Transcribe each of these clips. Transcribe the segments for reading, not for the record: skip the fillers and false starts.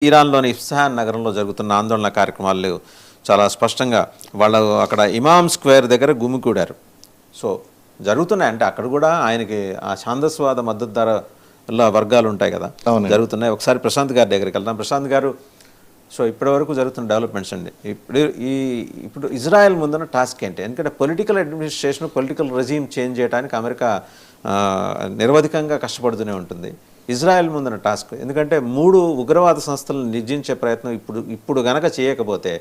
ఇరాన్లోని Isfahan నగరంలో జరుగుతున్న ఆందోళన కార్యక్రమాలు చాలా స్పష్టంగా వాళ్ళు అక్కడ ఇమామ్ స్క్వేర్ దగ్గర గుమికూడారు. సో జరుగుతున్నాయి అంటే అక్కడ కూడా ఆయనకి ఆ ఛాందస్వాద మద్దతుదారుల వర్గాలు ఉంటాయి కదా, జరుగుతున్నాయి. ఒకసారి ప్రశాంత్ గారి దగ్గరికి వెళ్తాం. ప్రశాంత్ గారు, సో ఇప్పటి వరకు జరుగుతున్న డెవలప్మెంట్స్ అండి. ఇప్పుడు ఇజ్రాయెల్ ముందున్న టాస్క్ ఏంటి? ఎందుకంటే political administration, political regime change చేయడానికి అమెరికా నిరవధికంగా కష్టపడుతూనే ఉంటుంది. ఇజ్రాయెల్ ముందున్న టాస్క్ ఎందుకంటే 3 ఉగ్రవాద సంస్థలను నిర్జించే ప్రయత్నం ఇప్పుడు గనక చేయకపోతే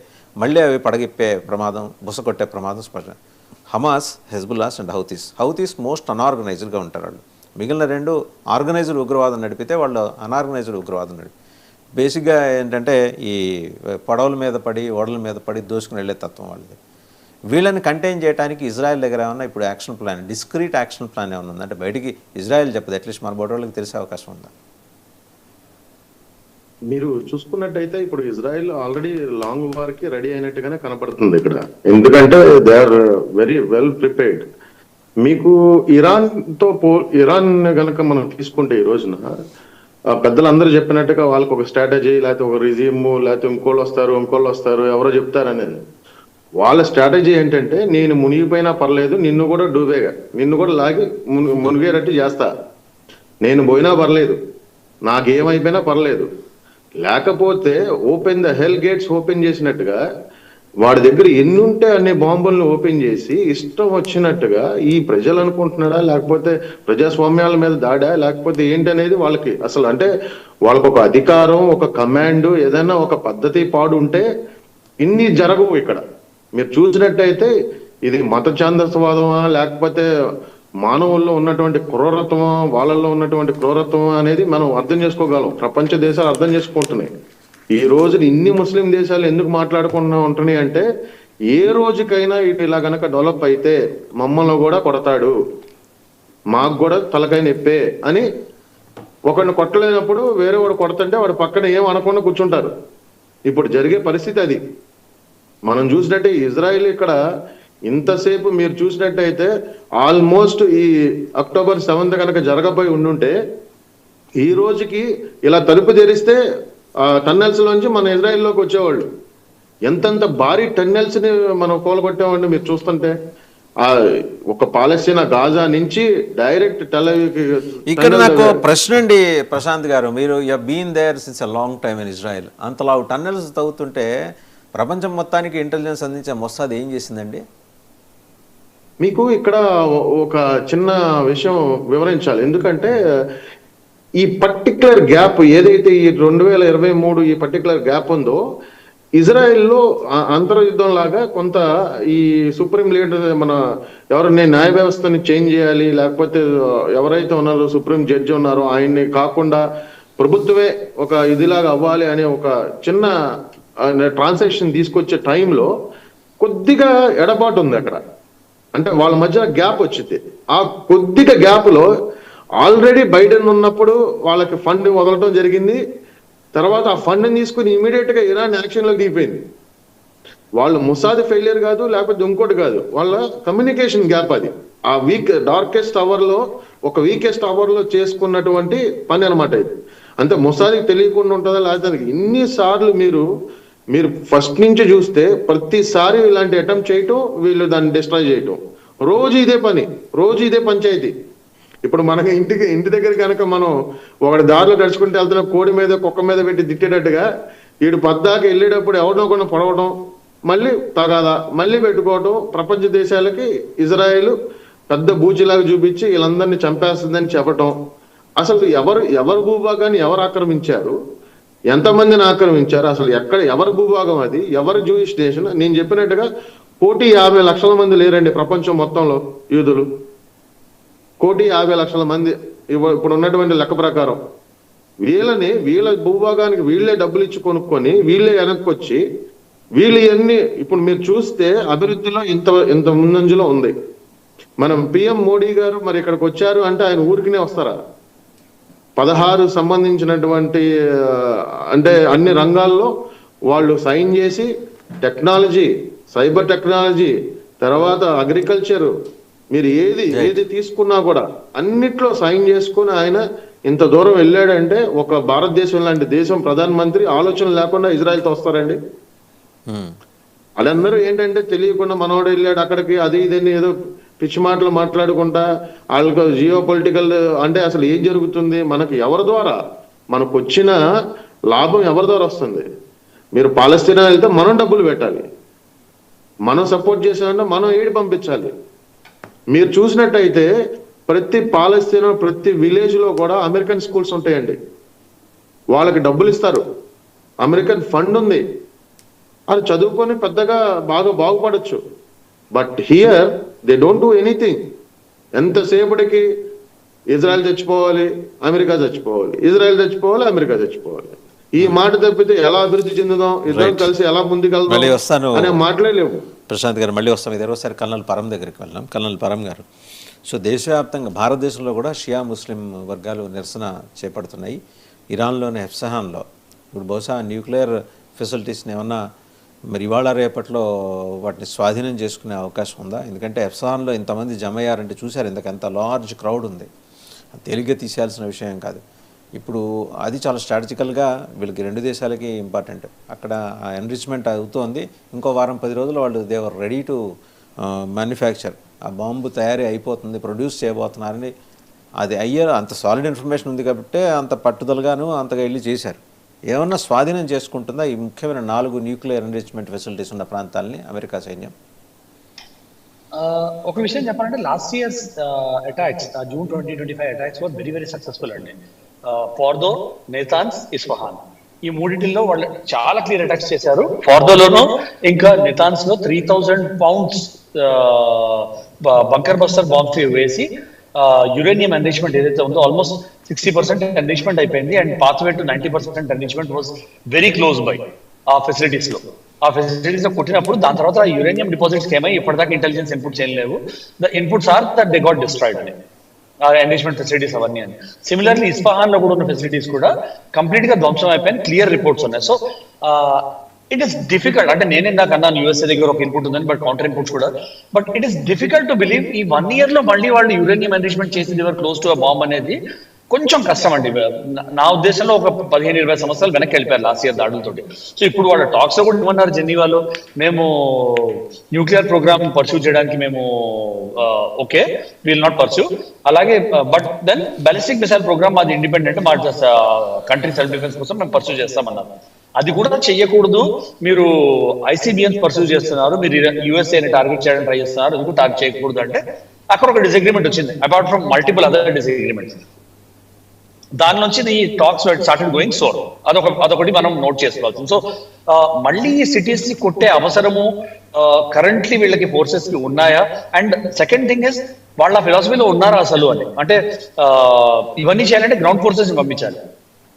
మళ్ళీ అవి పడగిప్పే ప్రమాదం, బుసకొట్టే ప్రమాదం స్పష్టం. Hamas, Hezbollahs and Houthis most అన్ఆర్గనైజ్డ్గా ఉంటారు వాళ్ళు. మిగిలిన 2 ఆర్గనైజ్డ్ ఉగ్రవాదం నడిపితే వాళ్ళు అన్ఆర్గనైజ్డ్ ఉగ్రవాదం నడిపి బేసిక్గా ఏంటంటే ఈ పడవల మీద పడి ఓడల మీద పడి దోసుకుని వెళ్ళే తత్వం వాళ్ళది. వీళ్ళని కంటైన్ చేయడానికి ఇజ్రాయెల్ దగ్గర ఏమన్నా ఇప్పుడు action plan, discrete action plan ఏమన్నా ఉందంటే బయటికి ఇజ్రాయెల్ చెప్పదు, అట్లీస్ట్ మన బోర్డు వాళ్ళకి తెలిసే అవకాశం ఉందా? మీరు చూసుకున్నట్టయితే ఇప్పుడు ఇజ్రాయెల్ ఆల్రెడీ లాంగ్ వార్ కి రెడీ అయినట్టుగానే కనపడుతుంది ఇక్కడ. ఎందుకంటే they are very well prepared. మీకు ఇరాన్ గనక మనం తీసుకుంటే ఈ రోజున పెద్దలందరూ చెప్పినట్టుగా వాళ్ళకి ఒక స్ట్రాటజీ, లేకపోతే ఒక రిజిమ్, లేకపోతే ఇంకోళ్ళు వస్తారు ఎవరో చెప్తారనేది. వాళ్ళ స్ట్రాటజీ ఏంటంటే, నేను మునిగిపోయినా పర్లేదు, నిన్ను కూడా డూబేగా, నిన్ను కూడా లాగి మునిగేటట్టు చేస్తా, నేను పోయినా పర్లేదు, నాకేమైపోయినా పర్లేదు. లేకపోతే open the hell gates open చేసినట్టుగా వాడి దగ్గర ఎన్నుంటే అన్ని బాంబులను ఓపెన్ చేసి ఇష్టం వచ్చినట్టుగా ఈ ప్రజలు అనుకుంటున్నాడా, లేకపోతే ప్రజాస్వామ్యాల మీద దాడా, లేకపోతే ఏంటనేది వాళ్ళకి అసలు అంటే వాళ్ళకు ఒక అధికారం, ఒక కమాండ్, ఏదైనా ఒక పద్ధతి పాడు ఉంటే ఇన్ని జరగవు ఇక్కడ. మీరు చూసినట్టయితే ఇది మత ఛాందసవాదమా, లేకపోతే మానవుల్లో ఉన్నటువంటి క్రూరత్వమా, వాళ్ళల్లో ఉన్నటువంటి క్రూరత్వమా అనేది మనం అర్థం చేసుకోగలం. ప్రపంచ దేశాలు అర్థం చేసుకుంటున్నాయి. ఈ రోజున ఇన్ని ముస్లిం దేశాలు ఎందుకు మాట్లాడుకుంటూ ఉంటున్నాయి అంటే, ఏ రోజుకైనా ఇటు ఇలా గనక డెవలప్ అయితే మమ్మల్ని కూడా కొడతాడు, మాకు కూడా తలకాయ నొప్పే అని ఒకరిని కొట్టలేనప్పుడు వేరే వాడు కొడుతుంటే వాడు పక్కన ఏం అనకుండా కూర్చుంటారు. ఇప్పుడు జరిగే పరిస్థితి అది. మనం చూసినట్టే ఇజ్రాయిల్ ఇక్కడ ఇంతసేపు మీరు చూసినట్టయితే ఆల్మోస్ట్ ఈ అక్టోబర్ 7th కనుక జరగబోయి ఉండుంటే ఈ రోజుకి ఇలా తలుపు తెరిస్తే టన్నెల్స్ లోంచి మన ఇజ్రాయిల్లోకి వచ్చేవాళ్ళు. ఎంతంత భారీ టన్నెల్స్ ని మనం కోలగొట్టామండి మీరు చూస్తుంటే. ఒక పాలస్తీనా, గాజా నుంచి డైరెక్ట్ టెల్ అవీవ్కి. ఇక్కడ నాకు ప్రశ్న అండి ప్రశాంత్ గారు, మీరు been there since a long time in Israel. అంతలా టన్నెల్స్ తవ్వుతుంటే ప్రపంచం మొత్తానికి ఇంటెలిజెన్స్ అందించే మొస్సాద్ ఏం చేసిందండి? మీకు ఇక్కడ ఒక చిన్న విషయం వివరించాలి. ఎందుకంటే ఈ పర్టికులర్ గ్యాప్ ఏదైతే ఈ 2023 ఈ పర్టికులర్ గ్యాప్ ఉందో, ఇజ్రాయెల్లో అంతర్యుద్ధం లాగా కొంత ఈ సుప్రీం లీడర్ మన ఎవరైనా న్యాయ వ్యవస్థని చేంజ్ చేయాలి, లేకపోతే ఎవరైతే ఉన్నారో సుప్రీం జడ్జి ఉన్నారో ఆయన్ని కాకుండా ప్రభుత్వమే ఒక ఇదిలాగా అవ్వాలి అనే ఒక చిన్న ట్రాన్సాక్షన్ తీసుకొచ్చే టైంలో కొద్దిగా ఎడబాటు ఉంది అక్కడ. అంటే వాళ్ళ మధ్య గ్యాప్ వచ్చింది. ఆ కొద్దిగా గ్యాప్ లో ఆల్రెడీ బైడెన్ ఉన్నప్పుడు వాళ్ళకి ఫండ్ వదలటం జరిగింది. తర్వాత ఆ ఫండ్ని తీసుకుని ఇమీడియట్ గా ఇరాన్ యాక్షన్ లోకి దిగిపోయింది. వాళ్ళు మొసాద్ ఫెయిలియర్ కాదు, లేకపోతే ఇంకోటి కాదు, వాళ్ళ కమ్యూనికేషన్ గ్యాప్ అది. ఆ డార్కెస్ట్ అవర్ లో, ఒక వీకెస్ట్ అవర్ లో చేసుకున్నటువంటి పని అనమాట ఇది. అంతే, మొసాద్కి తెలియకుండా ఉంటుందా? లేకపోతే ఇన్నిసార్లు మీరు ఫస్ట్ నుంచి చూస్తే ప్రతిసారి ఇలాంటి అటెంప్ట్ చేయటం, వీళ్ళు దాన్ని డిస్ట్రాయ్ చేయటం, రోజు ఇదే పని, రోజు ఇదే పంచాయతీ. ఇప్పుడు మనకి ఇంటి దగ్గర కనుక మనం ఒకటి దారిలో నడుచుకుంటే వెళ్తున్న కోడి మీద, కుక్క మీద పెట్టి తిట్టేటట్టుగా వీడు పద్దాక వెళ్ళేటప్పుడు ఎవరినో కొన్ని పొడవడం, మళ్ళీ తగాదా, మళ్ళీ పెట్టుకోవటం. ప్రపంచ దేశాలకి ఇజ్రాయెల్ పెద్ద బూచిలాగా చూపించి వీళ్ళందరినీ చంపేస్తుందని చెప్పటం. అసలు ఎవరు భూభాగాన్ని ఎవరు ఆక్రమించారు, ఎంతమందిని ఆక్రమించారు, అసలు ఎవరి భూభాగం అది, ఎవరు జూయిష్ నేషన్? నేను చెప్పినట్టుగా 1,50,00,000 మంది లేరండి ప్రపంచం మొత్తంలో యూదులు. 1,50,00,000 మంది ఇప్పుడు ఉన్నటువంటి లెక్క ప్రకారం. వీళ్ళ భూభాగానికి వీళ్ళే డబ్బులు ఇచ్చి కొనుక్కొని వీళ్ళే వెనక్కొచ్చి వీళ్ళు ఇవన్నీ ఇప్పుడు మీరు చూస్తే అభివృద్ధిలో ఇంత ముందంజలో ఉంది. మనం పిఎం మోడీ గారు మరి ఇక్కడికి వచ్చారు అంటే ఆయన ఊరికినే వస్తారా? 16 సంబంధించినటువంటి అంటే అన్ని రంగాల్లో వాళ్ళు సైన్ చేసి, టెక్నాలజీ, సైబర్ టెక్నాలజీ, తర్వాత అగ్రికల్చర్, మీరు ఏది తీసుకున్నా కూడా అన్నిట్లో సైన్ చేసుకుని ఆయన ఇంత దూరం వెళ్ళాడంటే ఒక భారతదేశం లాంటి దేశం ప్రధానమంత్రి ఆలోచన లేకుండా ఇజ్రాయెల్తో వస్తారండి? వాళ్ళందరూ ఏంటంటే తెలియకుండా మనోడు వెళ్ళాడు అక్కడికి, అది ఇదని ఏదో పిచ్చి మాటలు మాట్లాడుకుంటా వాళ్ళకు జియో పొలిటికల్ అంటే అసలు ఏం జరుగుతుంది, మనకు ఎవరి ద్వారా, మనకు వచ్చిన లాభం ఎవరి ద్వారా వస్తుంది? మీరు పాలస్తీనా వెళ్తే మనం డబ్బులు పెట్టాలి, మనం సపోర్ట్ చేసామంటే మనం ఏడు పంపించాలి. మీరు చూసినట్టయితే ప్రతి పాలస్తీనా ప్రతి విలేజ్ లో కూడా అమెరికన్ స్కూల్స్ ఉంటాయండి, వాళ్ళకి డబ్బులు ఇస్తారు, అమెరికన్ ఫండ్ ఉంది, అది చదువుకొని పెద్దగా బాగా బాగుపడచ్చు. But here they don't do anything. ఎంతసేపటికి ఇజ్రాయెల్ చచ్చిపోవాలి, అమెరికా చచ్చిపోవాలి, ఇజ్రాయెల్ చచ్చిపోవాలి, అమెరికా చచ్చిపోవాలి. ఈ మాట తప్పితే ఎలా అభివృద్ధి చెందుదాం, ఇద్దరు కలిసి ఎలా ముందుకెళ్దాం అనే మాట్లాడలేము. ప్రశాంత్ గారు మళ్ళీ వస్తాం. ఇదే ఒకసారి కల్నల్ పరం దగ్గరికి వెళ్ళాం. కల్నల్ పరం గారు, సో దేశవ్యాప్తంగా భారతదేశంలో కూడా షియా ముస్లిం వర్గాలు నిరసన చేపడుతున్నాయి. ఇరాన్లోని ఎఫ్సహాన్లో ఇప్పుడు బహుశా న్యూక్లియర్ ఫెసిలిటీస్ని ఏమన్నా మరి ఇవాళ రేపట్లో వాటిని స్వాధీనం చేసుకునే అవకాశం ఉందా? ఎందుకంటే ఎఫ్సహాన్లో ఇంతమంది జమ అయ్యారంటే చూశారు, ఇంతకంత లార్జ్ క్రౌడ్ ఉంది, తేలిగ్గా తీసేయాల్సిన విషయం కాదు. ఇప్పుడు అది చాలా స్ట్రాటజికల్గా వీళ్ళకి రెండు దేశాలకి ఇంపార్టెంట్. అక్కడ ఎన్రిచ్మెంట్ అవుతోంది. ఇంకో వారం 10 రోజులు వాళ్ళు దేవర్ రెడీ టు మ్యానుఫ్యాక్చర్, ఆ బాంబు తయారీ అయిపోతుంది, ప్రొడ్యూస్ చేయబోతున్నారని అది అయ్యారు. అంత సాలిడ్ ఇన్ఫర్మేషన్ ఉంది కాబట్టి అంత పట్టుదలగాను అంతగా వెళ్ళి చేశారు. ఏమన్నా స్వాధీనం చేసుకుంటుందా ఈ ముఖ్యమైన 4 న్యూక్లియర్ ఎన్రిచ్మెంట్ ఫెసిలిటీస్ ఉన్న ప్రాంతాలని అమెరికా సైన్యం? ఒక విషయం చెప్పాలంటే last years attacks, June 2025 attacks were very very successful అండి. ఫార్దో, నేతాన్స్, ఇస్ఫహాన్ ఈ మూడింటిలో వాళ్ళు చాలా క్లియర్ అటాక్స్ చేశారు. ఫార్దోలోను ఇంకా నెతాన్స్ లో 3000 pounds బంకర్ బస్టర్ బాంబ్స్ వేసి యురేనియం ఎన్రిచ్మెంట్ ఏదైతే ఉందో ఆల్మోస్ట్ 60% ఎన్రిచ్మెంట్ అయిపోయింది. And pathway to 90% enrichment was very close by ఆ ఫెసిలిటీస్ లో. ఆ ఫెసిలిటీస్ లో కొట్టినప్పుడు దాని తర్వాత యురేనియం డిపాజిట్స్ ఏమై ఇప్పటిదాకా ఇంటెలిజెన్స్ ఇన్పుట్స్ ఏం లేవు. The inputs are that they got destroyed అని ఎన్రిచ్మెంట్ ఫెసిలిటీస్ అవన్నీ అని. సిమిలర్లీ ఇస్ఫహాన్ లో కూడా ఉన్న ఫెసిలిటీస్ కూడా కంప్లీట్ గా ధ్వంసం అయిపోయిన క్లియర్ రిపోర్ట్స్ ఉన్నాయి. సో ఇట్ ఈస్ డిఫికల్ట్, అంటే నేనే నాకు అన్నాను యూఎస్ఏ దగ్గర ఒక ఇన్పుట్ ఉందని, బట్ కౌంటర్ ఇన్పుట్స్ కూడా. But it is difficult to believe ఈ 1 year లో మళ్ళీ వాళ్ళు యురేనియం ఎన్రిచ్మెంట్ చేసి they were close to a bomb అనేది కొంచెం కష్టం అండి. నా ఉద్దేశంలో ఒక 15-20 సంవత్సరాలు వెనక్కి వెళ్ళిపోయారు లాస్ట్ ఇయర్ దాడులతోటి. సో ఇప్పుడు వాళ్ళ టాక్స్ లో కూడా ఏమన్నారు జెనీవాలో, మేము న్యూక్లియర్ ప్రోగ్రామ్ పర్సూ చేయడానికి మేము ఓకే విల్ నాట్ పర్సూ, అలాగే but then ballistic missile program మాది ఇండిపెండెంట్, మా కంట్రీ సెల్ఫ్ డిఫెన్స్ కోసం మేము పర్సూ చేస్తామన్నారు. అది కూడా చెయ్యకూడదు, మీరు ఐసీబీఎన్స్ పర్సూ చేస్తున్నారు, మీరు యూఎస్ఏని టార్గెట్ చేయడానికి ట్రై చేస్తున్నారు, అది కూడా టార్గెట్ చేయకూడదు అంటే అక్కడ ఒక డిసగ్రిమెంట్ వచ్చింది apart from multiple other disagreements. దాని నుంచి ఈ టాక్స్ స్టార్టెడ్ గోయింగ్ సోర్. అదొకటి మనం నోట్ చేసుకోవాల్సింది. సో మళ్ళీ ఈ సిటీస్ ని కొట్టే అవసరము కరెంట్లీ వీళ్ళకి ఫోర్సెస్ కి ఉన్నాయా? అండ్ సెకండ్ థింగ్ ఇస్ వాళ్ళ ఫిలాసఫీలో ఉన్నారా అసలు అని. అంటే ఇవన్నీ చేయాలంటే గ్రౌండ్ ఫోర్సెస్ ని పంపించాలి.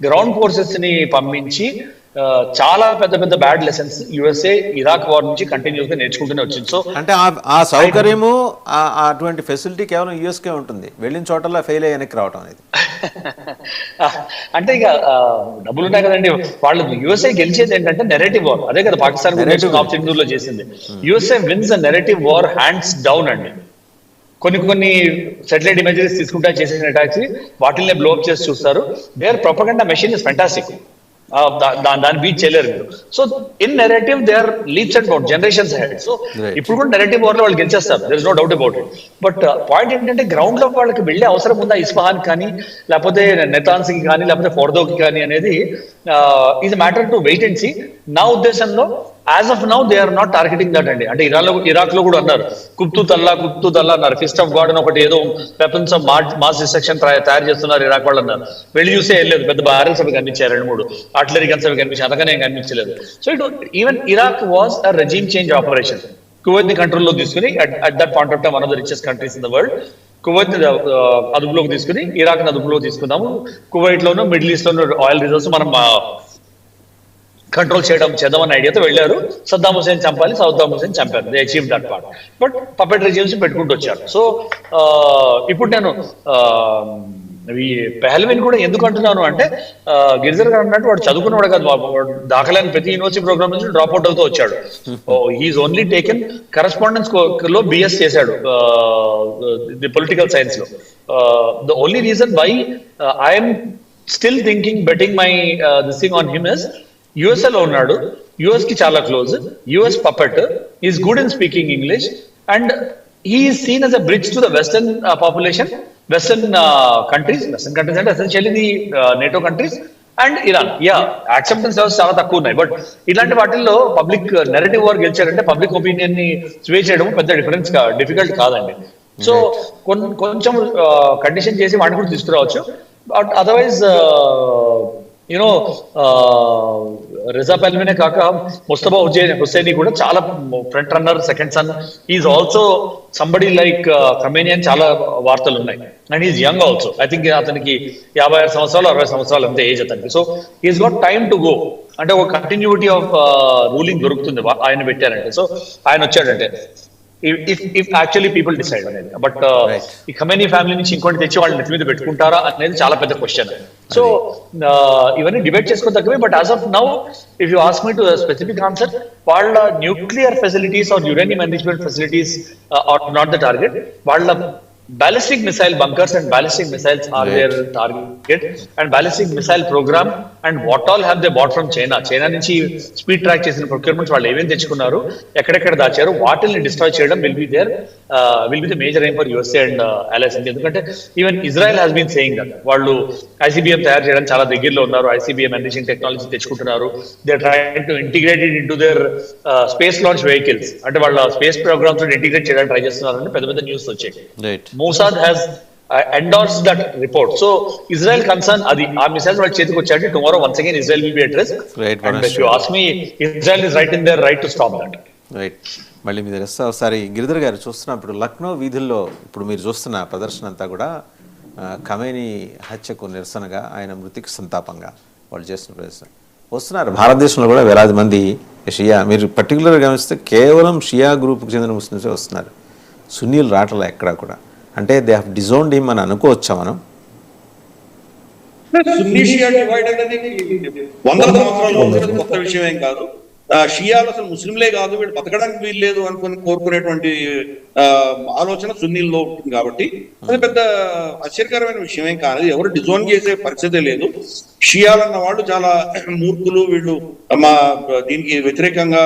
గ్రౌండ్ ఫోర్సెస్ ని పంపించి చాలా పెద్ద పెద్ద bad lessons USA Iraq war నుంచి కంటిన్యూస్ గా నేర్చుకుంటూనే వచ్చింది. సో అంటే ఆ సౌకర్యము అటువంటి ఫెసిలిటీ కేవలం యూఎస్కే ఉంటుంది, వెళ్ళిన చోటల్లో ఫెయిల్ అయ్యి వెనక్కి రావడం అనేది. అంటే ఇక డబ్బులు ఉన్నాయి కదండి, వాళ్ళు యుఎస్ఏ గెలిచేది ఏంటంటే నెరేటివ్ వార్. అదే కదా పాకిస్తాన్ నార్త్ సింధూర్ లో చేసింది. USA wins the narrative war hands down అండి. కొన్ని సాటిలైట్ ఇమేజెస్ తీసుకుంటా చేసిన అటాక్స్ వాటిల్ని బ్లో అప్ చేసి చూస్తారు. There propaganda machine is fantastic, దాన్ని బీట్ చేయలేరు మీరు. So in narrative they are leaps and bound generations head. సో ఇప్పుడు కూడా నెరేటివ్ వార్ లో వాళ్ళు గెలిచేస్తారు, there is no doubt about it. But point ఏంటంటే గ్రౌండ్ లో వాళ్ళకి వెళ్ళే అవసరం ఉందా ఇస్ఫహాన్ కానీ, లేకపోతే నెతాన్స్ కి కానీ, లేకపోతే ఫోర్దోకి కానీ అనేది is matter to wait and see. నా ఉద్దేశంలో as of now they are not targeting that అండి. అంటే ఇరాక్ లో కూడా అన్నారు కుప్తు తల్లా అన్నారు, ఫిస్ట్ ఆఫ్ గాడ్ అని ఒకటి ఏదో వెపన్స్ ఆఫ్ మాస్ డిస్ట్రక్షన్ తయారు చేస్తున్నారు ఇరాక్ వాళ్ళు అన్నారు. వెళ్ళి చూసే వెళ్ళలేదు, పెద్ద బ్యారల్స్ అవి కనిపించారు, 2-3 ఆర్టిలరీ గన్స్ అవి కనిపించాయి, అంతగానే ఏం కనిపించలేదు. So it even Iraq was a regime change operation. Kuwait ని కంట్రోల్లో తీసుకుని at that point of time one of the richest countries in the world, Kuwait అదుపులోకి తీసుకుని ఇరాక్ ని అదుపులోకి తీసుకుందాము, కువైట్ లోను మిడిల్ ఈస్ట్ లోను ఆయిల్ రిజర్వ్స్ మనం కంట్రోల్ చేద్దామన్న ఐడియాతో వెళ్ళారు. సద్దాం హుసేన్ చంపాలి, సద్దాం హుసేన్ చంపారు, they achieve that part. But puppet regimes పెట్టుకుంటూ వచ్చారు. సో ఇప్పుడు నేను పెహల్విన్ కూడా ఎందుకు అంటున్నాను అంటే గిరిజర్ గారు అన్నట్టు వాడు చదువుకున్నవాడు కాదు, వాడు దాఖలైన ప్రతి యూనివర్సిటీ ప్రోగ్రామ్ నుంచి డ్రాప్ అవుట్ అవుతూ వచ్చాడు. హీఈస్ ఓన్లీ టేకెన్ కరెస్పాండెన్స్ లో బిఎస్ చేశాడు ది పొలిటికల్ సైన్స్ లో. The only reason why I'm still thinking betting my this thing on him is USA లో ఉన్నాడు, యుఎస్ కి చాలా close, US puppet, is good in speaking English, and he is seen as a bridge to the western population, western countries అంటే essentially the NATO countries and Iran. Acceptance levels చాలా తక్కువ ఉన్నాయి, but ఇలాంటి వాటిల్లో public narrative వారు గెలిచారంటే public opinion ని స్వే చేయడం పెద్ద డిఫికల్ట్ కాదండి. సో కొంచెం కండిషన్ చేసి వాటిని కూడా తీసుకురావచ్చు. బట్ అదర్వైజ్ యూనో రిజా పెహల్వినే కాక ముస్తఫా హుస్సేని కూడా చాలా front runner, second son. Is also somebody like Khamenei అని చాలా వార్తలు ఉన్నాయి. And is young also. I think అతనికి 56 సంవత్సరాలు 60 సంవత్సరాలు అంతే ఏజ్ అతనికి. So is got time to go, అంటే ఒక కంటిన్యూటీ ఆఫ్ రూలింగ్ దొరుకుతుంది ఆయన పెట్టారంటే. సో ఆయన వచ్చాడంటే if actually people decide అనేది. బట్ ఈ ఖమేని ఫ్యామిలీ నుంచి ఇంకోటి తెచ్చి వాళ్ళు నెత్తి మీద పెట్టుకుంటారా అనేది చాలా పెద్ద క్వశ్చన్. సో ఇవన్నీ డిబేట్ చేసుకో తగ్గవే. But as of now if you ask me to specific answer, వాళ్ళ nuclear facilities or uranium enrichment facilities or not the target. వాళ్ళ ballistic missile bunkers and ballistic missiles are their target, and ballistic missile program and what all have they bought from China నుంచి speed track చేసిన procurements వాళ్ళు ఏమేమి తెచ్చుకున్నారు, ఎక్కడెక్కడ దాచారు, వాటిని destroy చేయడం will be the major aim for USA and allies. ఎందుకంటే even Israel has been saying that వాళ్ళు ఐసీబీఎం తయారు చేయడం చాలా దగ్గరలో ఉన్నారు, ఐసీబీఎం ఎన్రిచింగ్ టెక్నాలజీ తెచ్చుకుంటున్నారు. They are trying to integrate it into their space launch vehicles, అంటే వాళ్ళ స్పేస్ ప్రోగ్రామ్స్ ఇంటిగ్రేట్ చేయడానికి ట్రై చేస్తున్నారని పెద్ద పెద్ద న్యూస్ వచ్చాయి. Mossad has endorsed that report. So Israel concern adi aa missiles వాళ్ళ చేతికి వచ్చాయంటే tomorrow once again Israel will be at risk. And if you ask me, Israel is right in their right to stop that. Right. మళ్ళీ మీ దగ్గర ఒకసారి గిరిధర్ గారు చూస్తున్నప్పుడు లక్నో వీధుల్లో ఇప్పుడు మీరు చూస్తున్న ప్రదర్శన అంతా కూడా ఖమేని హత్యకు నిరసనగా, ఆయన మృతికి సంతాపంగా వాళ్ళు చేస్తున్న ప్రదర్శన. వస్తున్నారు భారతదేశంలో కూడా వేలాది మంది షియా, మీరు పర్టికులర్గా గమనిస్తే కేవలం షియా గ్రూప్కి చెందిన ముస్లిమ్సే వస్తున్నారు, సున్నీలు రావట్లే ఎక్కడా కూడా. అంటే దే హావ్ డిజోన్డ్ హిమ్ అని అనుకోవచ్చా మనం? సున్నీ షియా డివైడ్ అనేది వందల సంవత్సరాలు కొత్త విషయం ఏం కాదు. షియాలు అసలు ముస్లింలే కాదు, వీళ్ళు బతకడానికి వీల్లేదు అనుకుని కోరుకునేటువంటి ఆలోచన సున్నీల్లో ఉంటుంది. కాబట్టి అది పెద్ద ఆశ్చర్యకరమైన విషయం ఏం కాదు, ఎవరు డిజోన్ చేసే పరిస్థితే లేదు. షియాలు అన్న వాళ్ళు చాలా మూర్ఖులు, వీళ్ళు మా దీనికి వ్యతిరేకంగా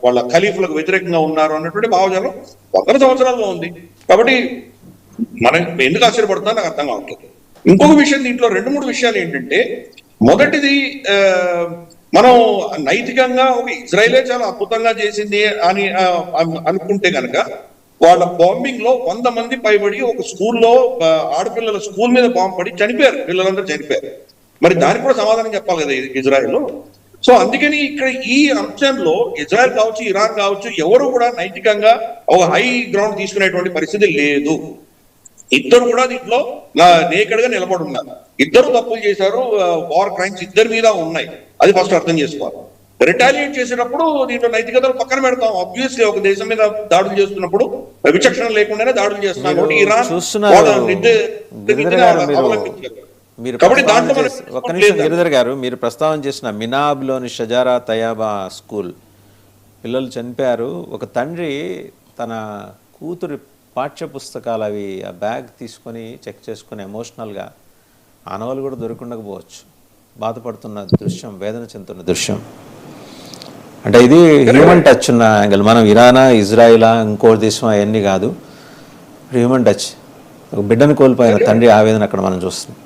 వాళ్ళ ఖలీఫులకు వ్యతిరేకంగా ఉన్నారు అన్నటువంటి భావజాలం వందల సంవత్సరాల్లో ఉంది. కాబట్టి మనం ఎందుకు ఆశ్చర్యపడుతున్నా నాకు అర్థం కావట్లేదు. ఇంకొక విషయం దీంట్లో 2-3 విషయాలు ఏంటంటే, మొదటిది మనం నైతికంగా ఒక ఇజ్రాయిలే చాలా అద్భుతంగా చేసింది అని అనుకుంటే కనుక, వాళ్ళ బాంబింగ్ లో 100 మంది పైబడి ఒక స్కూల్లో ఆడపిల్లల స్కూల్ మీద బాంబు పడి చనిపోయారు, పిల్లలందరూ చనిపోయారు. మరి దానికి కూడా సమాధానం చెప్పాలి కదా ఇజ్రాయెల్. సో అందుకని ఇక్కడ ఈ అంశంలో ఇజ్రాయెల్ కావచ్చు, ఇరాన్ కావచ్చు, ఎవరు కూడా నైతికంగా ఒక హై గ్రౌండ్ తీసుకునేటువంటి పరిస్థితి లేదు. ఇద్దరు కూడా దీంట్లో నేకెడ్ గా నిలబడి ఉన్నారు. ఇద్దరు తప్పులు చేశారు, వార్ క్రైమ్స్ ఇద్దరి మీద ఉన్నాయి, అది ఫస్ట్ అర్థం చేసుకోవాలి. రిటాలియేట్ చేసేటప్పుడు దీంట్లో నైతికతలు పక్కన పెడతాం. ఆబ్వియస్లీ ఒక దేశం మీద దాడులు చేస్తున్నప్పుడు విచక్షణ లేకుండానే దాడులు చేస్తున్నాం కాబట్టి ఇరాన్ ఒక్క నిమిషం గిరిధర్ గారు, మీరు ప్రస్తావన చేసిన మినాబ్లోని షజారా తయాబా స్కూల్ పిల్లలు చనిపోయారు. ఒక తండ్రి తన కూతురి పాఠ్య పుస్తకాలు అవి ఆ బ్యాగ్ తీసుకొని చెక్ చేసుకుని ఎమోషనల్గా ఆనవాళ్ళు కూడా దొరికిండకపోవచ్చు, బాధపడుతున్న దృశ్యం, వేదన చెందుతున్న దృశ్యం. అంటే ఇది హ్యూమన్ టచ్ ఉన్న యాంగిల్. మనం ఇరానా, ఇజ్రాయిలా, ఇంకో దేశం అవన్నీ కాదు, హ్యూమన్ టచ్. ఒక బిడ్డను కోల్పోయిన తండ్రి ఆవేదన అక్కడ మనం చూస్తున్నాం.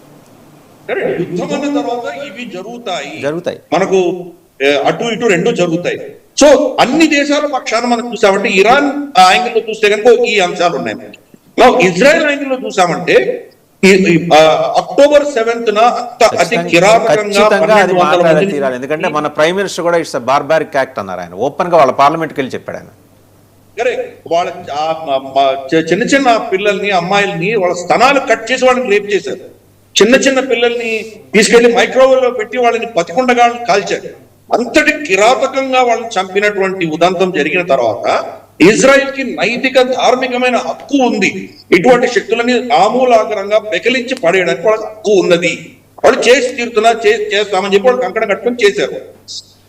యుద్ధం అన్న తర్వాత ఇవి జరుగుతాయి, మనకు అటు ఇటు రెండు జరుగుతాయి. సో అన్ని దేశాల పక్షాన మనం చూసామంటే, ఇరాన్ యాంగిల్ లో చూస్తే కనుక ఈ అంశాలు ఉన్నాయి. ఇజ్రాయెల్ యాంగిల్ లో చూసామంటే October 7th అతి కిరాతకంగా ఎందుకంటే మన ప్రైమ్ మినిస్టర్ కూడా ఇట్స్ బార్బారిక్ యాక్ట్ అన్నారు. ఆయన ఓపెన్ గా వాళ్ళ పార్లమెంట్కి వెళ్ళి చెప్పాడు ఆయన. వాళ్ళ చిన్న చిన్న పిల్లల్ని, అమ్మాయిల్ని వాళ్ళ స్తనాలు కట్ చేసి వాళ్ళని రేప్ చేశారు. చిన్న చిన్న పిల్లల్ని తీసుకెళ్లి మైక్రోవేవ్ లో పెట్టి వాళ్ళని పతికుండగా కాల్చారు. అంతటి కిరాతకంగా వాళ్ళని చంపినటువంటి ఉదంతం జరిగిన తర్వాత ఇజ్రాయెల్ కి నైతిక ధార్మికమైన హక్కు ఉంది. ఇటువంటి శక్తులని ఆమూలాగ్రంగా పెకిలించి పడేయడానికి వాళ్ళకి హక్కు ఉన్నది. వాళ్ళు చేసి తీరుతున్నా చేస్తామని చెప్పి వాళ్ళు కంకణ కట్టుకొని చేశారు.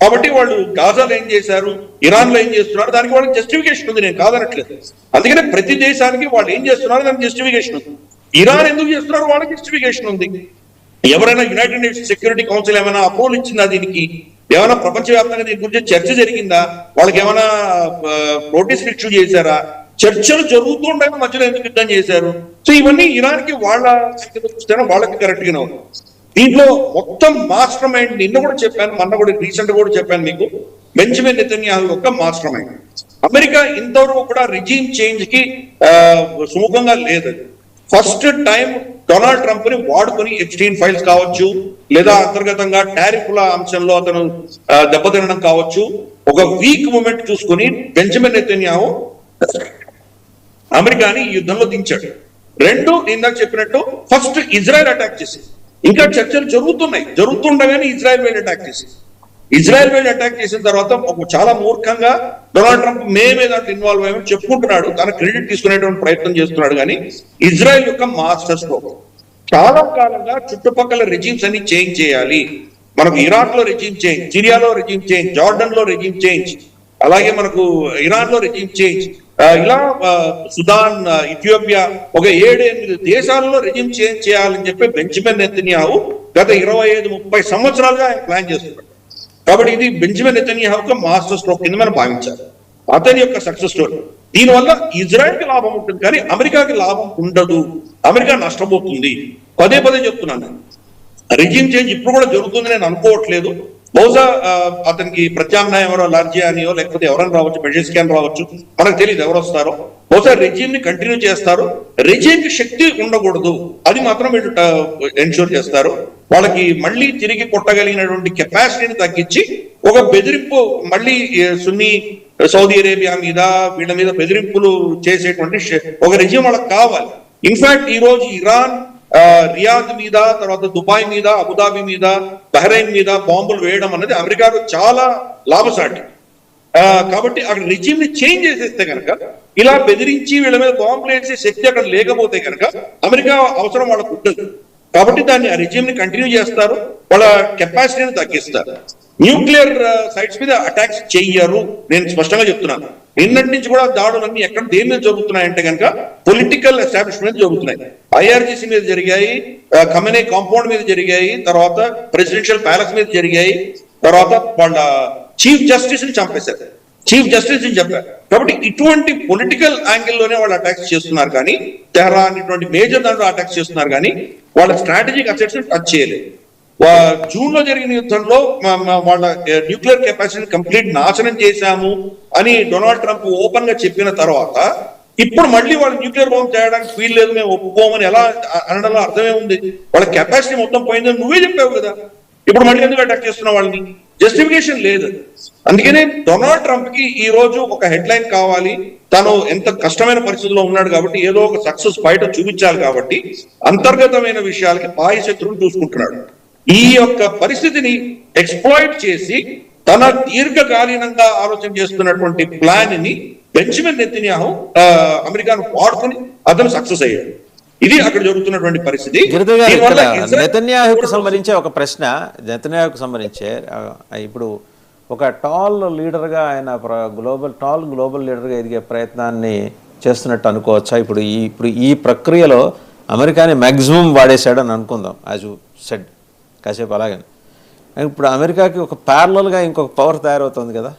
కాబట్టి వాళ్ళు గాజాలో ఏం చేశారు, ఇరాన్ లో ఏం చేస్తున్నారు, దానికి వాళ్ళకి జస్టిఫికేషన్ ఉంది, నేను కాదనట్లేదు. అందుకనే ప్రతి దేశానికి వాళ్ళు ఏం చేస్తున్నారు దానికి జస్టిఫికేషన్ ఉంది. ఇరాన్ ఎందుకు చేస్తున్నారు వాళ్ళకి జస్టిఫికేషన్ ఉంది. ఎవరైనా యునైటెడ్ నేషన్స్ సెక్యూరిటీ కౌన్సిల్ ఏమైనా అప్రూవల్ ఇచ్చిందా, దీనికి ఏమైనా ప్రపంచవ్యాప్తంగా దీని గురించి చర్చ జరిగిందా, వాళ్ళకి ఏమైనా నోటీస్ ఇష్యూ చేశారా, చర్చలు జరుగుతుండగా మధ్యలో ఎందుకు యుద్ధం చేశారు? సో ఇవన్నీ ఇరాన్ కి వాళ్ళ వాళ్ళకి కరెక్ట్ గానే ఉంది. దీంట్లో మొత్తం మాస్టర్ మైండ్, నిన్న కూడా చెప్పాను, మొన్న కూడా రీసెంట్ కూడా చెప్పాను మీకు, బెంజమిన్ నెతన్యాహు యొక్క మాస్టర్ మైండ్. అమెరికా ఇంతవరకు కూడా రిజీమ్ చేంజ్ కి సుముఖంగా లేదు. ఫస్ట్ టైం డొనాల్డ్ ట్రంప్ ని వాడుకొని ఎక్స్టీన్ ఫైల్స్ కావచ్చు, లేదా అంతర్గతంగా టారిఫ్ల అంశంలో అతను దెబ్బతినడం కావచ్చు, ఒక వీక్ మూమెంట్ చూసుకుని బెంజమిన్ నెతన్యాహు అమెరికాని ఈ యుద్ధంలో దించాడు. రెండు, ఇందాక చెప్పినట్టు ఫస్ట్ ఇజ్రాయెల్ అటాక్ చేసి, ఇంకా చర్చలు జరుగుతుండగానే ఇజ్రాయెల్ వెళ్ళి అటాక్ చేసి, ఇజ్రాయెల్ వెళ్ళి అటాక్ చేసిన తర్వాత చాలా మూర్ఖంగా డొనాల్డ్ ట్రంప్ మేమే దాంట్లో ఇన్వాల్వ్ అయ్యామని చెప్పుకుంటున్నాడు, తన క్రెడిట్ తీసుకునేటువంటి ప్రయత్నం చేస్తున్నాడు. కానీ ఇజ్రాయెల్ యొక్క మాస్టర్ స్ట్రోక్. చాలా కాలంగా చుట్టుపక్కల రెజీమ్స్ అన్ని చేంజ్ చేయాలి. మనకు ఇరాక్ లో రెజీమ్ చేంజ్, సిరియాలో రెజీమ్ చేంజ్, జార్డన్ లో రెజీమ్ చేంజ్, అలాగే మనకు ఇరాన్ లో రెజీమ్ చేంజ్, ఇలా సుదాన్, ఇథియోపియా, ఒక 7-8 దేశాలలో రెజీమ్ చేంజ్ చేయాలని చెప్పి బెంజమిన్ నెతన్యాహు గత 25-30 సంవత్సరాలుగా ఆయన ప్లాన్ చేస్తున్నాడు. కాబట్టి ఇది బెంజమిన్ నెతన్యాహు యొక్క మాస్టర్ స్ట్రోక్ కింద మనం భావించాలి, అతని యొక్క సక్సెస్ స్టోరీ. దీనివల్ల ఇజ్రాయెల్ కి లాభం ఉంటుంది కానీ అమెరికాకి లాభం ఉండదు, అమెరికా నష్టపోతుంది. పదే చెప్తున్నాను, రెజీమ్ చేంజ్ ఇప్పుడు కూడా జరుగుతుంది నేను అనుకోవట్లేదు. బహుశా అతనికి ప్రత్యామ్నాయం ఎవరో లార్జియానియో లేకపోతే ఎవరైనా రావచ్చు, మెజెస్కియాన్ రావచ్చు, మనకు తెలియదు ఎవరు వస్తారో. బహుశా రెజీమ్ ని కంటిన్యూ చేస్తారు. రెజీమ్ కి శక్తి ఉండకూడదు, అది మాత్రం వీళ్ళు ఎన్షూర్ చేస్తారు. వాళ్ళకి మళ్ళీ తిరిగి కొట్టగలిగినటువంటి కెపాసిటీని తగ్గించి ఒక బెదిరింపు మళ్ళీ సున్నీ సౌదీ అరేబియా మీద వీళ్ళ మీద బెదిరింపులు చేసేటువంటి ఒక రెజీమ్ వాళ్ళకి కావాలి. ఇన్ఫాక్ట్ ఈ రోజు ఇరాన్ రియాద్ మీద, తర్వాత దుబాయ్ మీద, అబుదాబి మీద, బహ్రెయిన్ మీద బాంబులు వేయడం అనేది అమెరికాకు చాలా లాభసాటి. కాబట్టి అక్కడ రెజీమ్ ని చేంజ్ చేసేస్తే కనుక, ఇలా బెదిరించి వీళ్ళ మీద బాంబులు వేసే శక్తి అక్కడ లేకపోతే కనుక అమెరికా అవసరం వాళ్ళకు ఉండదు. కాబట్టి దాన్ని ఆ రెజీమ్ ని కంటిన్యూ చేస్తారు, వాళ్ళ కెపాసిటీని తగ్గిస్తారు. న్యూక్లియర్ సైట్స్ మీద అటాక్స్ చెయ్యరు, నేను స్పష్టంగా చెప్తున్నాను. నిన్నటి నుంచి కూడా దాడులన్నీ ఎక్కడ దేని మీద జరుగుతున్నాయంటే కనుక పొలిటికల్ ఎస్టాబ్లిష్మెంట్ జరుగుతున్నాయి. ఐఆర్జీసీ మీద జరిగాయి, ఖమేనీ కాంపౌండ్ మీద జరిగాయి, తర్వాత ప్రెసిడెన్షియల్ ప్యాలెస్ మీద జరిగాయి, తర్వాత వాళ్ళ చీఫ్ జస్టిస్ ని చంపేశారు, చీఫ్ జస్టిస్ ని చెప్పారు. కాబట్టి ఇటువంటి పొలిటికల్ యాంగిల్ లోనే వాళ్ళు అటాక్స్ చేస్తున్నారు కానీ, తెహరాన్ ఇటువంటి మేజర్ దాంట్లో అటాక్స్ చేస్తున్నారు కానీ వాళ్ళ స్ట్రాటజిక్ అసెట్స్ టచ్ చేయలేదు. జూన్ లో జరిగిన యుద్ధంలో వాళ్ళ న్యూక్లియర్ కెపాసిటీని కంప్లీట్ నాశనం చేశాము అని డొనాల్డ్ ట్రంప్ ఓపెన్ గా చెప్పిన తర్వాత ఇప్పుడు మళ్ళీ వాళ్ళు న్యూక్లియర్ బాంబ్ చేయడానికి వీల్లేదు, మేము ఒప్పుకోమని ఎలా అనడంలో అర్థమే ఉంది? వాళ్ళ కెపాసిటీ మొత్తం పోయిందని నువ్వే చెప్పావు కదా, ఇప్పుడు మళ్ళీ ఎందుకు అటాక్ చేస్తున్న వాళ్ళని? జస్టిఫికేషన్ లేదు. అందుకనే డొనాల్డ్ ట్రంప్ కి ఈ రోజు ఒక హెడ్ లైన్ కావాలి, తను ఎంత కష్టమైన పరిస్థితుల్లో ఉన్నాడు కాబట్టి ఏదో ఒక సక్సెస్ బయట చూపించాలి. కాబట్టి అంతర్గతమైన విషయాలకి బాహ్య శత్రువులు చూసుకుంటున్నాడు. ఈ యొక్క పరిస్థితిని ఎక్స్ప్లాయిట్ చేసి తన దీర్ఘకాలీనంగా ఆలోచన చేస్తున్నటువంటి ప్లాన్ ని బెంజమిన్ నెతన్యాహు అమెరికాను వాడుకొని అతను సక్సెస్ అయ్యాడు. ఇది అక్కడ జరుగుతున్నటువంటి పరిస్థితి. నెతన్యాహుకు సంబంధించి ఒక ప్రశ్న, నెతన్యాహుకు సంబంధించి ఇప్పుడు ఒక టాల్ లీడర్గా ఆయన గ్లోబల్ లీడర్గా ఎదిగే ప్రయత్నాన్ని చేస్తున్నట్టు అనుకోవచ్చా? ఇప్పుడు ఈ ప్రక్రియలో అమెరికాని మ్యాక్సిమం వాడేశాడని అనుకుందాం, యాజ్ యూ సెడ్ కాసేపు. అలాగని ఇప్పుడు అమెరికాకి ఒక ప్యారలల్గా ఇంకొక పవర్ తయారవుతుంది కదా.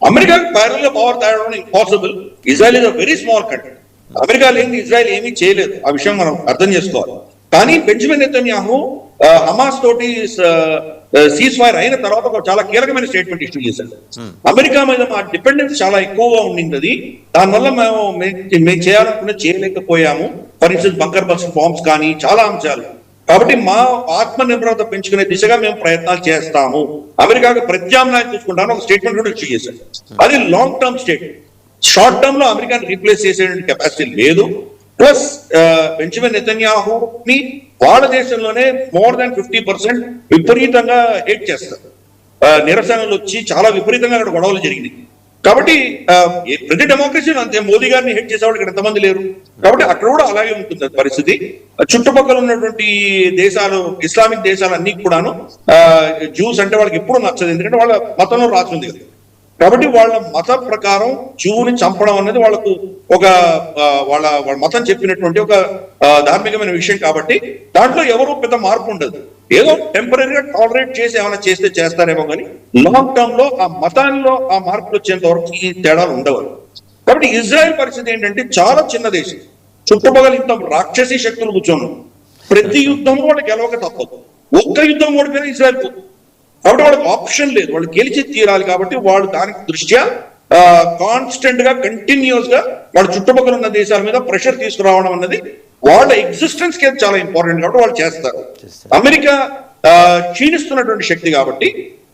అమెరికాకి ప్యారల్ గా పవర్ తయారవడం impossible. Israel is a very small country. America లేని ఇజ్రాయెల్ ఏమీ చేయలేదు, ఆ విషయం మనం అర్థం చేసుకోవాలి. కానీ బెంజమిన్ నెతన్యాహు హమాస్ తోటి సీజ్ ఫైర్ అయిన తర్వాత ఒక చాలా కీలకమైన స్టేట్మెంట్ ఇష్యూ చేశారు. అమెరికా మీద మా డిపెండెన్స్ చాలా ఎక్కువగా ఉండింది, దానివల్ల మేము చేయాలనుకున్న చేయలేకపోయాము. For instance bunker bus bombs కానీ చాలా అంశాలు. కాబట్టి మా ఆత్మ నిర్భరత పెంచుకునే దిశగా మేము ప్రయత్నాలు చేస్తాము, అమెరికాకు ప్రత్యామ్నాయం చూసుకుంటాను ఒక స్టేట్మెంట్ కూడా ఇష్యూ చేశారు. అది long term statement. Short term లో అమెరికాని రీప్లేస్ చేసే కెపాసిటీ లేదు. ప్లస్ బెంజమిన్ నెతన్యాహుని వాళ్ళ దేశంలోనే మోర్ దాన్ 50% విపరీతంగా హేట్ చేస్తారు. నిరసనలు వచ్చి చాలా విపరీతంగా అక్కడ గొడవలు జరిగినాయి. కాబట్టి ప్రతి డెమోక్రసీలో అంతే, మోదీ గారిని హెడ్ చేసేవాళ్ళు ఇక్కడ ఎంతమంది లేరు. కాబట్టి అక్కడ కూడా అలాగే ఉంటుంది పరిస్థితి. చుట్టుపక్కల ఉన్నటువంటి దేశాలు, ఇస్లామిక్ దేశాలు అన్ని కూడాను జ్యూస్ అంటే వాళ్ళకి ఎప్పుడు నచ్చదు, ఎందుకంటే వాళ్ళ మతంలో రాసింది కదా. కాబట్టి వాళ్ళ మత ప్రకారం జూని చంపడం అనేది వాళ్ళకు ఒక వాళ్ళ మతం చెప్పినటువంటి ఒక ధార్మికమైన విషయం. కాబట్టి దాంట్లో ఎవరు పెద్ద మార్పు ఉండదు. ఏదో టెంపరీగా టాలరేట్ చేసి ఏమైనా చేస్తే చేస్తారేమో కానీ లాంగ్ టర్మ్ లో ఆ మతాల్లో ఆ మార్పులు వచ్చేంత వరకు ఈ తేడాలు ఉండవు. కాబట్టి ఇజ్రాయెల్ పరిస్థితి ఏంటంటే చాలా చిన్న దేశం, చుట్టుపక్కల ఇంత రాక్షసీ శక్తులు కూర్చోను, ప్రతి యుద్ధంలో వాళ్ళు గెలవక తప్పదు. ఒక్క యుద్ధం ఓడిపోయినా ఇజ్రాయెల్ పోతుంది. కాబట్టి వాళ్ళకి ఆప్షన్ లేదు, వాళ్ళు గెలిచి తీరాలి. కాబట్టి వాళ్ళు దానికి దృష్ట్యా కాన్స్టెంట్ గా కంటిన్యూస్ గా వాళ్ళ చుట్టుపక్కల ఉన్న దేశాల మీద ప్రెషర్ తీసుకురావడం అన్నది వాళ్ళ ఎగ్జిస్టెన్స్ కి చాలా ఇంపార్టెంట్. కాబట్టి వాళ్ళు చేస్తారు. అమెరికా క్షీణిస్తున్నటువంటి శక్తి కాబట్టి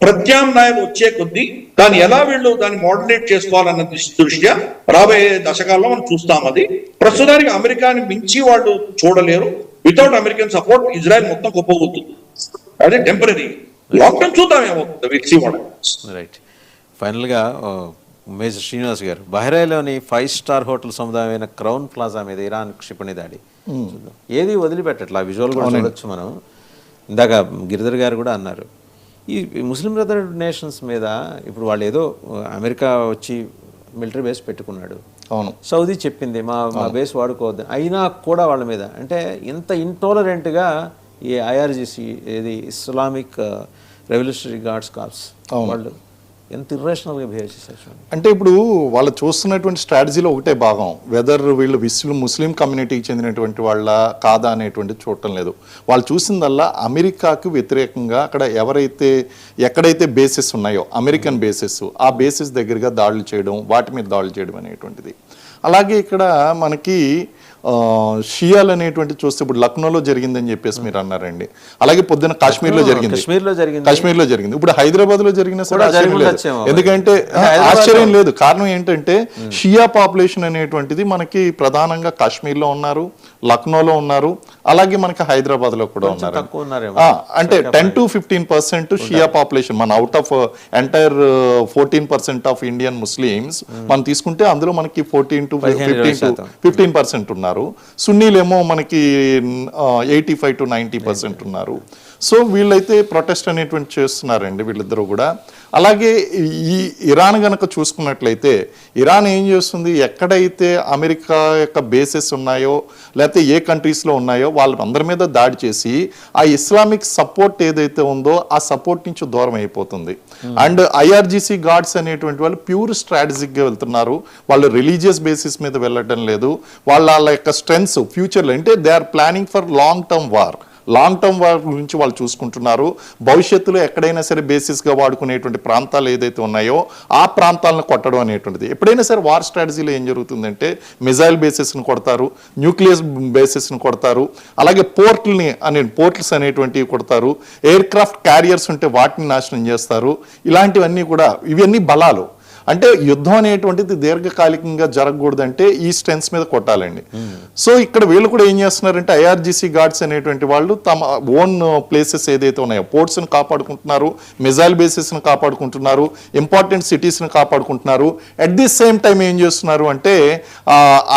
ప్రత్యామ్నాయాలు వచ్చే కొద్దీ దాన్ని ఎలా వీళ్ళు దాన్ని మోడరేట్ చేసుకోవాలన్న దృష్ట్యా రాబోయే దశకాల్లో మనం చూస్తాం. అది ప్రస్తుతానికి అమెరికాని మించి వాళ్ళు చూడలేరు. వితౌట్ అమెరికన్ సపోర్ట్ ఇజ్రాయెల్ మొత్తం గొప్పగొస్తుంది. అదే టెంపరీ, లాంగ్ టర్మ్ చూద్దాం ఏమవుతుంది. రైట్. ఫైనల్గా మేజర్ శ్రీనివాస్ గారు, బహ్రైన్లోని 5-స్టార్ హోటల్ సముదాయమైన క్రౌన్ ప్లాజా మీద ఇరాన్ క్షిపణి దాడి ఏది వదిలిపెట్టట్లా. విజువల్ కూడా చూడొచ్చు మనం. ఇందాక గిరిధర్ గారు కూడా అన్నారు, ఈ ముస్లిం బ్రదర్ నేషన్స్ మీద ఇప్పుడు వాళ్ళు ఏదో అమెరికా వచ్చి మిలిటరీ బేస్ పెట్టుకున్నాడు, అవును, సౌదీ చెప్పింది మా బేస్ వాడుకోవద్దు, అయినా కూడా వాళ్ళ మీద అంటే ఇంత ఇంటాలరెంట్గా ఈ ఐఆర్జీసీ ఏది ఇస్లామిక్ రెవల్యూషనరీ గార్డ్స్ కార్ప్స్ వాళ్ళు ఎంత ఇర్రేషనల్గా బిహేవ్ చేశారు. అంటే ఇప్పుడు వాళ్ళు చూస్తున్నటువంటి స్ట్రాటజీలో ఒకటే భాగం, వెదర్ వీళ్ళు ముస్లిం కమ్యూనిటీకి చెందినటువంటి వాళ్ళ కాదా అనేటువంటి చూడటం లేదు. వాళ్ళు చూసిందల్లా అమెరికాకు వ్యతిరేకంగా అక్కడ ఎక్కడైతే బేసెస్ ఉన్నాయో అమెరికన్ బేసెస్, ఆ బేసెస్ దగ్గరగా దాడులు చేయడం, వాటి మీద దాడులు చేయడం అనేటువంటిది. అలాగే ఇక్కడ మనకి షియాలు అనేటువంటి చూస్తే ఇప్పుడు లక్నోలో జరిగిందని చెప్పేసి మీరు అన్నారండి. అలాగే పొద్దున్న కాశ్మీర్లో జరిగింది. ఇప్పుడు హైదరాబాద్ లో జరిగిన సరే ఎందుకంటే ఆశ్చర్యం లేదు. కారణం ఏంటంటే షియా పాపులేషన్ అనేటువంటిది మనకి ప్రధానంగా కాశ్మీర్లో ఉన్నారు, లక్నోలో ఉన్నారు, అలాగే మనకి హైదరాబాద్ లో కూడా ఉన్నారు. అంటే 10 to 15% షియా పాపులేషన్ మన out of entire 14% of Indian Muslims మనం తీసుకుంటే అందులో మనకి 14 to 15% ఉన్నారు. సున్నీలేమో మనకి 85 to 90% ఉన్నారు. సో వీళ్ళైతే ప్రొటెస్ట్ అనేటువంటి చేస్తున్నారండి వీళ్ళిద్దరూ కూడా. అలాగే ఈ ఇరాన్ గనక చూసుకున్నట్లయితే ఇరాన్ ఏం చేస్తుంది, ఎక్కడైతే అమెరికా యొక్క బేసెస్ ఉన్నాయో లేకపోతే ఏ కంట్రీస్లో ఉన్నాయో వాళ్ళందరి మీద దాడి చేసి ఆ ఇస్లామిక్ సపోర్ట్ ఏదైతే ఉందో ఆ సపోర్ట్ నుంచి దూరం అయిపోతుంది. అండ్ ఐఆర్జీసీ గార్డ్స్ అనేటువంటి వాళ్ళు ప్యూర్ స్ట్రాటజిక్గా వెళ్తున్నారు, వాళ్ళు రిలీజియస్ బేసిస్ మీద వెళ్ళటం లేదు. వాళ్ళ యొక్క స్ట్రెంగ్స్ ఫ్యూచర్లో అంటే they are planning for long term war గురించి వాళ్ళు చూసుకుంటున్నారు. భవిష్యత్తులో ఎక్కడైనా సరే బేసిస్గా వాడుకునేటువంటి ప్రాంతాలు ఏదైతే ఉన్నాయో ఆ ప్రాంతాలను కొట్టడం అనేటువంటిది. ఎప్పుడైనా సరే వార్ స్ట్రాటజీలో ఏం జరుగుతుందంటే మిజైల్ బేసిస్ని కొడతారు, న్యూక్లియస్ బేసిస్ని కొడతారు, అలాగే పోర్ట్స్ అనేటువంటివి కొడతారు, ఎయిర్ క్రాఫ్ట్ క్యారియర్స్ ఉంటే వాటిని నాశనం చేస్తారు. ఇలాంటివన్నీ కూడా ఇవన్నీ బలాలు. అంటే యుద్ధం అనేటువంటిది దీర్ఘకాలికంగా జరగకూడదంటే ఈ స్ట్రెంగ్స్ మీద కొట్టాలండి. సో ఇక్కడ వీళ్ళు కూడా ఏం చేస్తున్నారంటే ఐఆర్జీసీ గార్డ్స్ అనేటువంటి వాళ్ళు తమ ఓన్ ప్లేసెస్ ఏదైతే ఉన్నాయో పోర్ట్స్ని కాపాడుకుంటున్నారు, మిజైల్ బేసెస్ని కాపాడుకుంటున్నారు, ఇంపార్టెంట్ సిటీస్ని కాపాడుకుంటున్నారు. అట్ ది సేమ్ టైం ఏం చేస్తున్నారు అంటే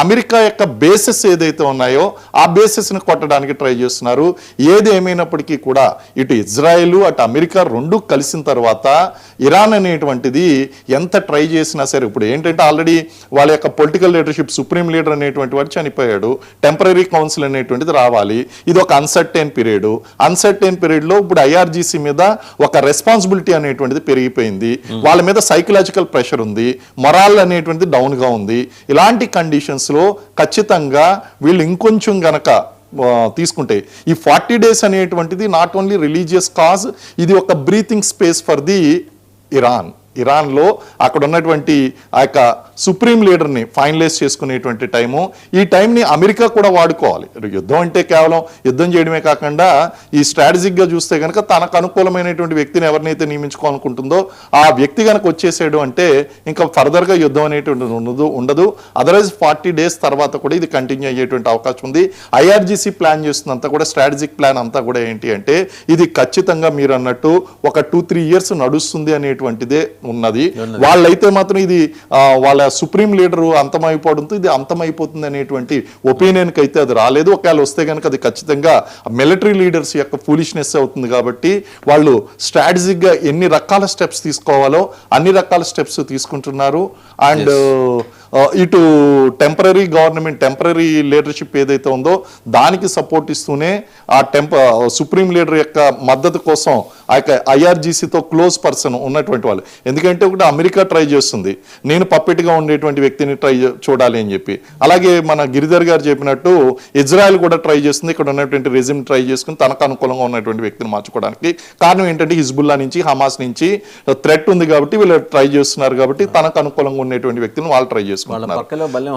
అమెరికా యొక్క బేసెస్ ఏదైతే ఉన్నాయో ఆ బేసెస్ని కొట్టడానికి ట్రై చేస్తున్నారు. ఏది ఏమైనప్పటికీ కూడా ఇటు ఇజ్రాయెల్ అటు అమెరికా రెండు కలిసిన తర్వాత ఇరాన్ అనేటువంటిది ఎంత ట్రై చేసినా సరే ఇప్పుడు ఏంటంటే ఆల్రెడీ వాళ్ళ యొక్క పొలిటికల్ లీడర్షిప్ సుప్రీం లీడర్ అనేటువంటి వాడు చనిపోయాడు, టెంపరీ కౌన్సిల్ అనేటువంటిది రావాలి. ఇది ఒక అన్సర్టైన్ పీరియడ్లో ఇప్పుడు ఐఆర్జీసీ మీద ఒక రెస్పాన్సిబిలిటీ అనేటువంటిది పెరిగిపోయింది, వాళ్ళ మీద సైకలాజికల్ ప్రెషర్ ఉంది, మొరాల్ అనేటువంటిది డౌన్గా ఉంది. ఇలాంటి కండిషన్స్లో ఖచ్చితంగా వీళ్ళు ఇంకొంచెం గనక తీసుకుంటే ఈ 40 days అనేటువంటిది నాట్ ఓన్లీ రిలీజియస్ కాజ్, ఇది ఒక బ్రీతింగ్ స్పేస్ ఫర్ ది ఇరాన్లో అక్కడ ఉన్నటువంటి ఆ యొక్క సుప్రీం లీడర్ని ఫైనలైజ్ చేసుకునేటువంటి టైము. ఈ టైంని అమెరికా కూడా వాడుకోవాలి. యుద్ధం అంటే కేవలం యుద్ధం చేయడమే కాకుండా ఈ స్ట్రాటజిక్గా చూస్తే కనుక తనకు అనుకూలమైనటువంటి వ్యక్తిని ఎవరినైతే నియమించుకోవాలనుకుంటుందో ఆ వ్యక్తి కనుక వచ్చేసాడు అంటే ఇంకా ఫర్దర్గా యుద్ధం అనేటువంటి ఉండదు. అదర్వైజ్ 40 days తర్వాత కూడా ఇది కంటిన్యూ అయ్యేటువంటి అవకాశం ఉంది. ఐఆర్జీసీ ప్లాన్ చేస్తున్నంత కూడా స్ట్రాటజిక్ ప్లాన్ అంతా కూడా ఏంటి అంటే ఇది ఖచ్చితంగా మీరు అన్నట్టు ఒక 2-3 years నడుస్తుంది అనేటువంటిదే ఉన్నది. వాళ్ళైతే మాత్రం ఇది వాళ్ళ సుప్రీం లీడరు అంతమైపోవడంతో ఇది అంతమైపోతుంది అనేటువంటి ఒపీనియన్కి అయితే అది రాలేదు. ఒకవేళ వస్తే కనుక అది ఖచ్చితంగా మిలిటరీ లీడర్స్ యొక్క ఫూలిష్నెస్ అవుతుంది. కాబట్టి వాళ్ళు స్ట్రాటజిక్గా ఎన్ని రకాల స్టెప్స్ తీసుకోవాలో అన్ని రకాల స్టెప్స్ తీసుకుంటున్నారు. అండ్ ఇటు టెంపరీ గవర్నమెంట్ టెంపరీ లీడర్షిప్ ఏదైతే ఉందో దానికి సపోర్ట్ ఇస్తూనే ఆ సుప్రీం లీడర్ యొక్క మద్దతు కోసం ఆ యొక్క ఐఆర్జీసీతో క్లోజ్ పర్సన్ ఉన్నటువంటి వాళ్ళు, ఎందుకంటే ఒకటి అమెరికా ట్రై చేస్తుంది నేను పప్పెట్గా ఉండేటువంటి వ్యక్తిని చూడాలి అని చెప్పి, అలాగే మన గిరిధర్ గారు చెప్పినట్టు ఇజ్రాయెల్ కూడా ట్రై చేస్తుంది ఇక్కడ ఉన్నటువంటి రెజిమ్ ట్రై చేసుకుని తనకు అనుకూలంగా ఉన్నటువంటి వ్యక్తిని మార్చుకోవడానికి. కారణం ఏంటంటే హిజ్బుల్లా నుంచి హమాస్ నుంచి థ్రెట్ ఉంది కాబట్టి వీళ్ళు ట్రై చేస్తున్నారు కాబట్టి తనకు అనుకూలంగా ఉండేటువంటి వ్యక్తిని వాళ్ళు ట్రై చేసుకుంటున్నారు.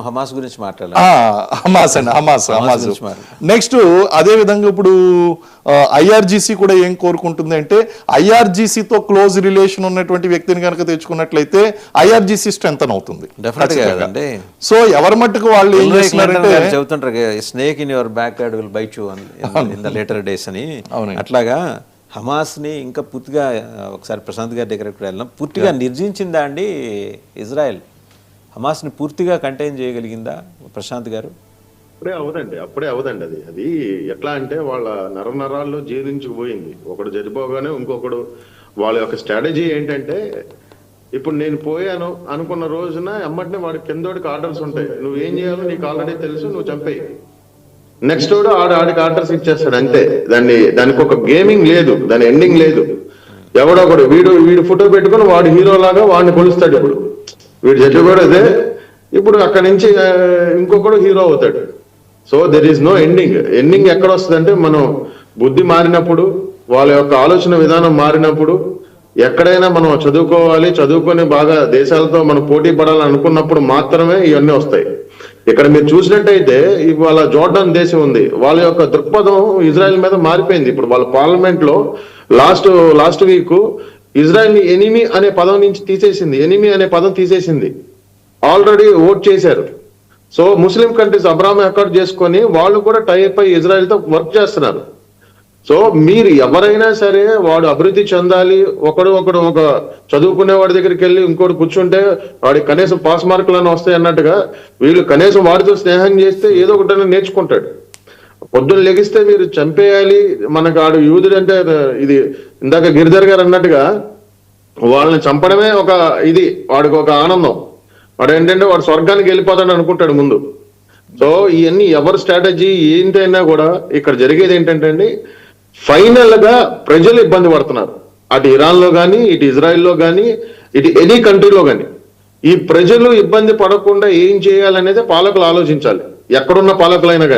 హమాస్ గురించి హమాస్ నెక్స్ట్ అదే విధంగా ఇప్పుడు ఐఆర్జీసీ కూడా ఏం కోరుకుంటుంది అంటే ఐఆర్జీసీతో క్లోజ్ రిలేషన్ ఉన్నటువంటి వ్యక్తిని కనుక తెచ్చుకున్నట్లయితే ఐఆర్జీసీ స్ట్రెంథన్ అవుతుంది. సో ఎవరి మట్టుకు వాళ్ళు ఏం చేస్తున్నారంటే చెబుతుంటారు snake in your backyard will bite you in the later days అని. అట్లాగా హమాస్ని ఇంకా పూర్తిగా ఒకసారి ప్రశాంత్ గారి దగ్గరకు కూడా వెళ్ళినాం, పూర్తిగా నిర్జించిందా అండి ఇజ్రాయెల్? హమాస్ని పూర్తిగా కంటైన్ చేయగలిగిందా ప్రశాంత్ గారు? అప్పుడే అవదండి. అది ఎట్లా అంటే వాళ్ళ నరాల్లో జీర్ణించుకుపోయింది. ఒకడు చనిపోగానే ఇంకొకడు వాళ్ళ యొక్క స్ట్రాటజీ ఏంటంటే ఇప్పుడు నేను పోయాను అనుకున్న రోజున ఎమ్మటినే వాడి కిందోడికి ఆర్డర్స్ ఉంటాయి, నువ్వు ఏం చేయాలో నీకు ఆల్రెడీ తెలుసు, నువ్వు చంపేయి. నెక్స్ట్ వాడు ఆడికి ఆర్డర్స్ ఇచ్చేస్తాడు అంతే. దానికి ఒక గేమింగ్ లేదు, దాని ఎండింగ్ లేదు. ఎవడొకడు వీడు ఫోటో పెట్టుకుని వాడు హీరో లాగా వాడిని కొలుస్తాడు. ఇప్పుడు వీడు చచ్చిపోయాడు అదే, ఇప్పుడు అక్కడి నుంచి ఇంకొకడు హీరో అవుతాడు. So there is no ending ఎక్కడ వస్తుందంటే మనం బుద్ధి మారినప్పుడు, వాళ్ళ యొక్క ఆలోచన విధానం మారినప్పుడు, ఎక్కడైనా మనం చదువుకొని బాగా దేశాలతో మనం పోటీ పడాలని అనుకున్నప్పుడు మాత్రమే ఇవన్నీ వస్తాయి. ఇక్కడ మీరు చూసినట్టయితే ఇవాళ జోర్డాన్ దేశం ఉంది, వాళ్ళ యొక్క దృక్పథం ఇజ్రాయెల్ మీద మారిపోయింది. ఇప్పుడు వాళ్ళ పార్లమెంట్ లో లాస్ట్ వీక్ ఇజ్రాయెల్ ని ఎనిమీ అనే పదం నుంచి తీసేసింది. ఆల్రెడీ ఓట్ చేశారు. So Muslim countries Abraham accord చేసుకొని వాళ్ళు కూడా టైప్ అయ్యి ఇజ్రాయెల్ తో వర్క్ చేస్తున్నారు. సో మీరు ఎవరైనా సరే వాడు అభివృద్ధి చెందాలి, ఒకడు ఒక చదువుకునే వాడి దగ్గరికి వెళ్ళి ఇంకోటి కూర్చుంటే వాడికి కనీసం పాస్ మార్కులను వస్తాయి అన్నట్టుగా వీళ్ళు కనీసం వాడితో స్నేహం చేస్తే ఏదో ఒకటి నేర్చుకుంటాడు. పొద్దున్న లెగిస్తే మీరు చంపేయాలి, మనకు ఆడు యూదుడు అంటే ఇది ఇందాక గిరిధర్ గారు అన్నట్టుగా వాళ్ళని చంపడమే ఒక ఇది, వాడికి ఒక ఆనందం. వాడు ఏంటంటే వాడు స్వర్గానికి వెళ్ళిపోతాడు అనుకుంటాడు ముందు. సో ఇవన్నీ ఎవరి స్ట్రాటజీ ఏంటైనా కూడా ఇక్కడ జరిగేది ఏంటంటే అండి, ఫైనల్ గా ప్రజలు ఇబ్బంది పడుతున్నారు. అటు ఇరాన్ లో కానీ, ఇటు ఇజ్రాయెల్లో కానీ, ఇటు ఎనీ కంట్రీలో కానీ. ఈ ప్రజలు ఇబ్బంది పడకుండా ఏం చేయాలనేది పాలకులు ఆలోచించాలి, ఎక్కడున్న పాలకులైనా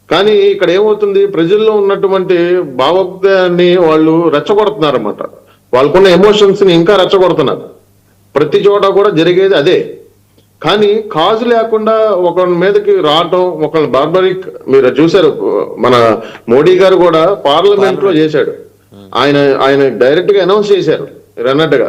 కానీ ఇక్కడ ఏమవుతుంది, ప్రజల్లో ఉన్నటువంటి భావోద్వేగాన్ని వాళ్ళు రెచ్చగొడుతున్నారు అన్నమాట. వాళ్ళకున్న ఎమోషన్స్ ని ఇంకా రెచ్చగొడుతున్నారు. ప్రతి చోట కూడా జరిగేది అదే. కానీ కాజు లేకుండా ఒకరి మీదకి రావటం, ఒకరిని బార్బరిక్ మీరు చూశారు. మన మోడీ గారు కూడా పార్లమెంట్ లో చేశాడు. ఆయన డైరెక్ట్ గా అనౌన్స్ చేశారు అన్నట్టుగా